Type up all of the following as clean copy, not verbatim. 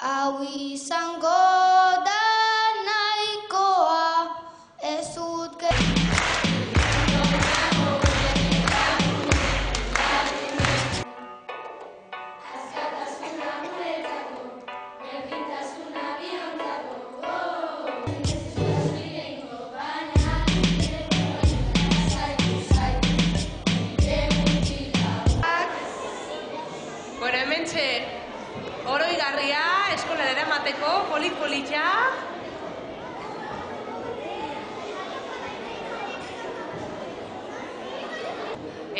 Hau izango da nahikoa, ez dut Bueno, hementxe, oroigarria, eskolara eramateko, polit-polita.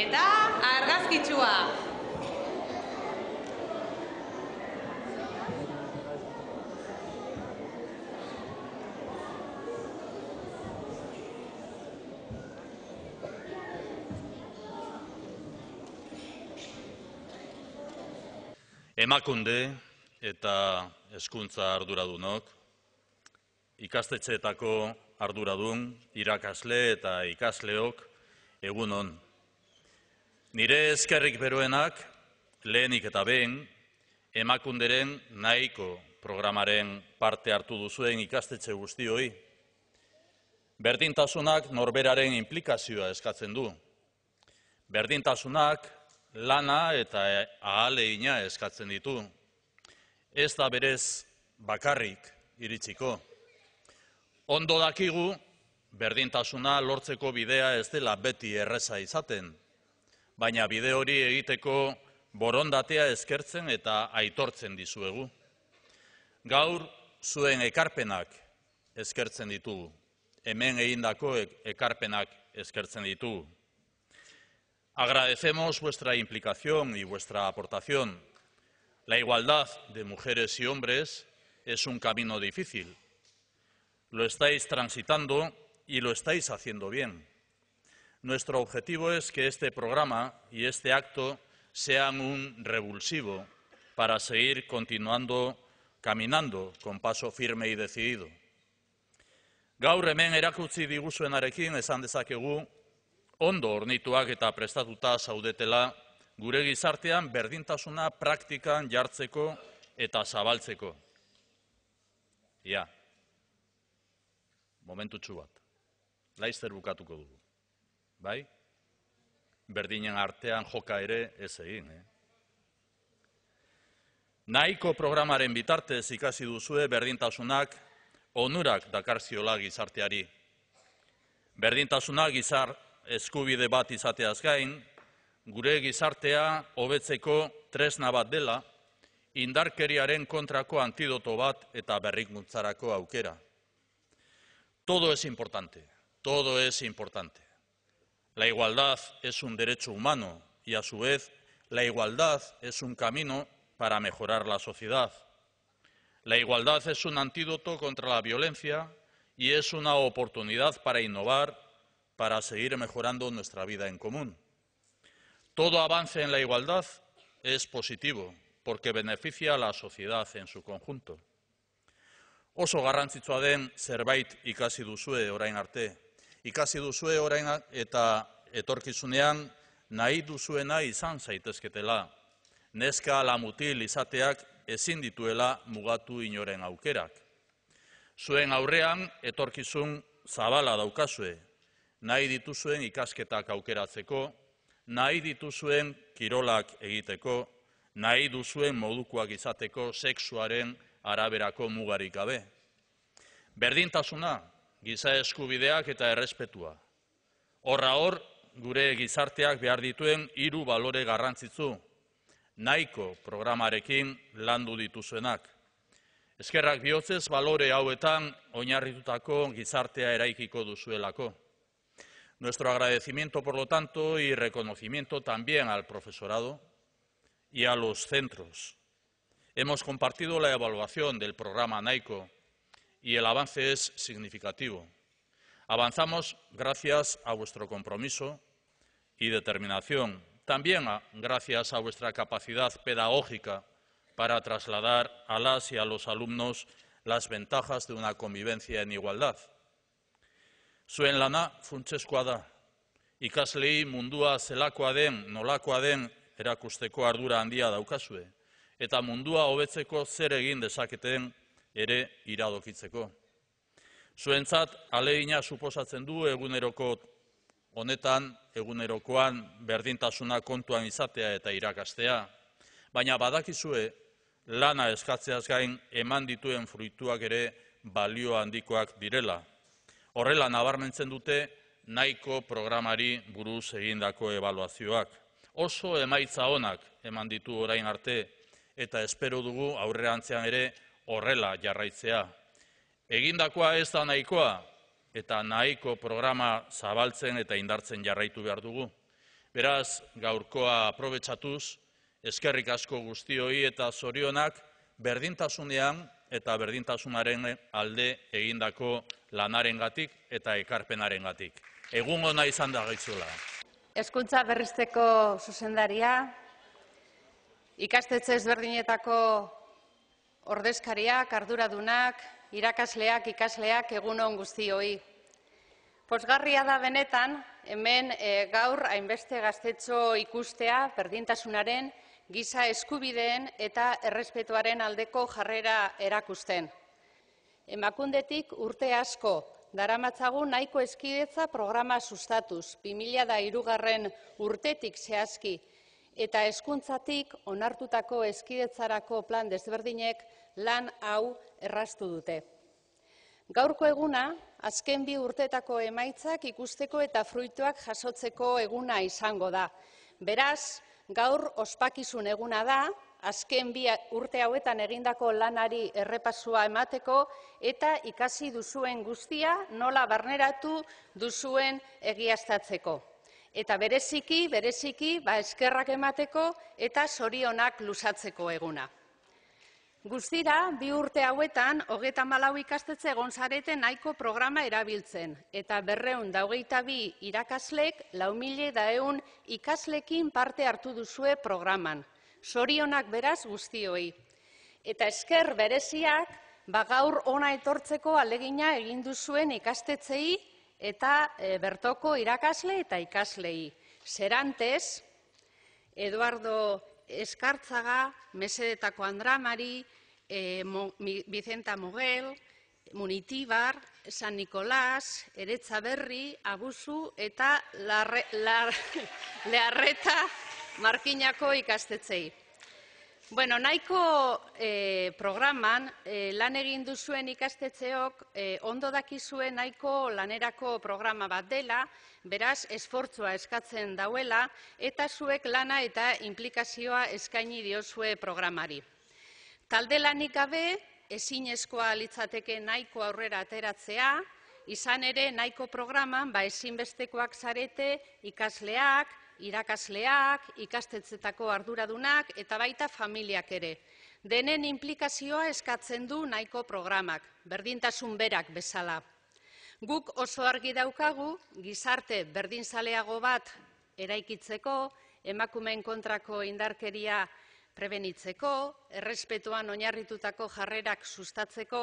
Eta argazkitsua. Emakunde eta hezkuntza arduradunok, ikastetxeetako arduradun, irakasle eta ikasleok, egun on. Nire eskerrik beroenak, lehenik eta behin, Emakunderen nahiko programaren parte hartu duzuen ikastetxe guztioi. Berdintasunak norberaren implikazioa eskatzen du. Berdintasunak lana eta ahaleina eskatzen ditu. Ez da berez bakarrik iritsiko. Ondo dakigu, berdintasuna lortzeko bidea ez dela beti erreza izaten, baina bide hori egiteko borondatea eskertzen eta aitortzen dizuegu. Gaur, zuen ekarpenak eskertzen ditugu. Hemen egindako ekarpenak eskertzen ditugu. Agradecemos vuestra implicación y vuestra aportación. La igualdad de mujeres y hombres es un camino difícil. Lo estáis transitando y lo estáis haciendo bien. Nuestro objetivo es que este programa y este acto sean un revulsivo para seguir continuando caminando con paso firme y decidido. Gaur hemen erakutsi diguzuenarekin esan dezakegu ondo hornituak eta prestatuta zaudetela gure gizartean berdintasuna praktikan jartzeko eta zabaltzeko. Ja, momentutxu bat, laizter bukatuko dugu. Bai? Berdinen artean joka ere ez egin. Nahiko programaren bitartez ikasi duzue berdintasunak onurak dakarziola gizarteari. Berdintasuna gizar eskubide bat izateaz gain, gure gizartea hobetzeko tresna bat dela, indarkeriaren kontrako antidoto bat eta berrikuntzarako aukera. Todo es importante, todo es importante. La igualdad es un derecho humano y, a su vez, la igualdad es un camino para mejorar la sociedad. La igualdad es un antídoto contra la violencia y es una oportunidad para innovar, para seguir mejorando nuestra vida en común. Todo avance en la igualdad es positivo, porque beneficia a la sociedad en su conjunto. Oso garrantzitsua den zerbait ikasi duzue orain arte. Ikasi duzue orain eta etorkizunean nahi duzuena izan zaitezketela. Neska ala mutil izateak ezin dituela mugatu inoren aukerak. Zuen aurrean etorkizun zabala daukazue. Nahi dituzuen ikasketak aukeratzeko, nahi dituzuen kirolak egiteko, nahi duzuen modukoak izateko sexuaren araberako mugarik gabe. Berdintasuna, giza eskubideak eta errespetua. Horra hor, gure gizarteak behar dituen 3 balore garrantzitsu, nahiko programarekin landu dituzuenak. Eskerrak bihotzez balore hauetan oinarritutako gizartea eraikiko duzuelako. Nuestro agradecimiento, por lo tanto, y reconocimiento también al profesorado y a los centros. Hemos compartido la evaluación del programa NAICO y el avance es significativo. Avanzamos gracias a vuestro compromiso y determinación, también gracias a vuestra capacidad pedagógica para trasladar a las y a los alumnos las ventajas de una convivencia en igualdad. Zuen lana funtsezkoa da. Ikaslei mundua zelakoa den, nolakoa den erakusteko ardura handia daukazue, eta mundua hobetzeko zer egin dezaketen ere iradokitzeko. Zuentzat ahalegina suposatzen du eguneroko honetan, egunerokoan berdintasuna kontuan izatea eta irakastea, baina badakizue lana eskatzeaz gain eman dituen fruituak ere balio handikoak direla. Horrela nabarmentzen dute nahiko programari buruz egindako ebaluazioak. Oso emaitza onak eman ditu orain arte eta espero dugu aurrerantzean ere horrela jarraitzea. Egindakoa ez da nahikoa eta nahiko programa zabaltzen eta indartzen jarraitu behar dugu. Beraz, gaurkoa aprobetxatuz, eskerrik asko guztioi eta zorionak berdintasunean eta berdintasunaren alde egindako lanarengatik eta ekarpenarengatik. Egun ona izan da gaitzuela. Hezkuntza berrizteko zuzendaria, ikastetxe ezberdinetako ordezkariak, arduradunak, irakasleak, ikasleak, egun on guztioi. Pozgarria da benetan, hemen gaur hainbeste gaztetxo ikustea berdintasunaren, giza eskubideen eta errespetuaren aldeko jarrera erakusten. Emakundetik urte asko daramatzagu nahiko hezkidetza programa sustatuz, 2003 urtetik zehazki, eta hezkuntzatik onartutako hezkidetzarako plan desberdinek lan hau erraztu dute. Gaurko eguna, azken 2 urtetako emaitzak ikusteko eta fruituak jasotzeko eguna izango da. Beraz, gaur ospakizun eguna da, azken 2 urte hauetan egindako lanari errepasua emateko eta ikasi duzuen guztia nola barneratu duzuen egiaztatzeko. Eta bereziki, eskerrak emateko eta zorionak luzatzeko eguna. Guztira, 2 urte hauetan, 34 ikastetxe egon zarete nahiko programa erabiltzen, eta 222 irakaslek 4.100 ikaslekin parte hartu duzue programan. Zorionak beraz guztioi. Eta esker bereziak, gaur ona etortzeko ahalegina egin duzuen ikastetxei eta bertoko irakasle eta ikaslei. Serantes, Eduardo Eskartzaga, Mesedetako Andramari, Vicenta Mogel, Munitibar, San Nicolás, Eretxaberri, Abuzu eta Learreta Markinako ikastetxei. Bueno, nahiko programan lan egin duzuen ikastetxeok ondo dakizuen nahiko lanerako programa bat dela, beraz esfortzua eskatzen dauela eta zuek lana eta implikazioa eskaini diozue programari. Talde lanik gabe ezinezkoa litzateke nahiko aurrera ateratzea, izan ere nahiko programan ezinbestekoak zarete ikasleak, irakasleak, ikastetxetako arduradunak eta baita familiak ere. Denen implikazioa eskatzen du nahiko programak, berdintasun berak bezala. Guk oso argi daukagu gizarte berdinzaleago bat eraikitzeko, emakumeen kontrako indarkeria prebenitzeko, errespetuan oinarritutako jarrerak sustatzeko,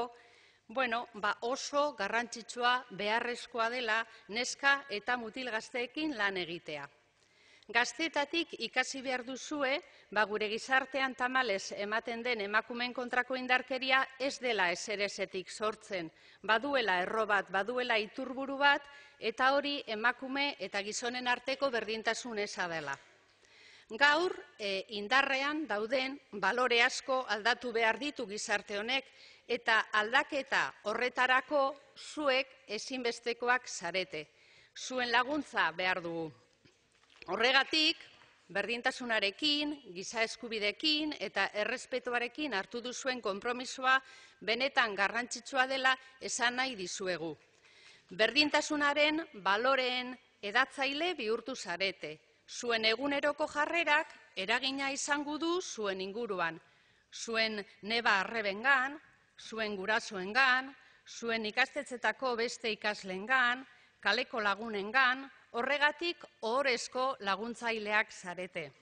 oso garrantzitsua beharrezkoa dela neska eta mutil gazteekin lan egitea. Gazteetatik ikasi behar duzue, gure gizartean tamalez ematen den emakumeen kontrako indarkeria ez dela ezerezetik sortzen. Baduela erro bat, baduela iturburu bat, eta hori emakume eta gizonen arteko berdintasun eza dela. Gaur, indarrean dauden balore asko aldatu behar ditu gizarte honek, eta aldaketa horretarako zuek ezinbestekoak zarete. Zuen laguntza behar dugu. Horregatik, berdintasunarekin, giza eskubideekin eta errespetuarekin hartu duzuen konpromisoa benetan garrantzitsua dela esan nahi dizuegu. Berdintasunaren baloreen edatzaile bihurtu zarete. Zuen eguneroko jarrerak eragina izango du zuen inguruan. Zuen neba arrebengan, zuen gurasoengan, zuen ikastetxetako beste ikasleengan, kaleko lagunengan, horregatik ohorezko laguntzaileak zarete.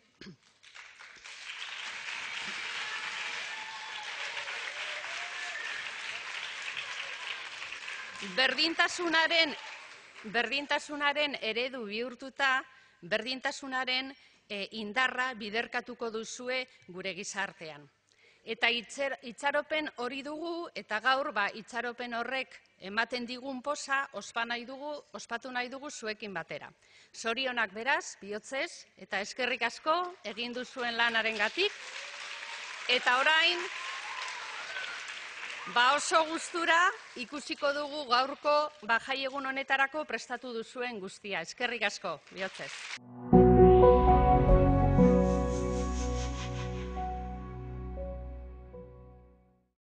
Berdintasunaren eredu bihurtuta, berdintasunaren indarra biderkatuko duzue gure gizartean. Eta itxaropen hori dugu, eta gaur itxaropen horrek ematen digun poza ospatu nahi dugu zuekin batera. Zorionak beraz, bihotzez, eta eskerrik asko egin duzuen lanarengatik. Eta orain, oso gustura ikusiko dugu gaurko jaiegun honetarako prestatu duzuen guztia. Eskerrik asko, bihotzez.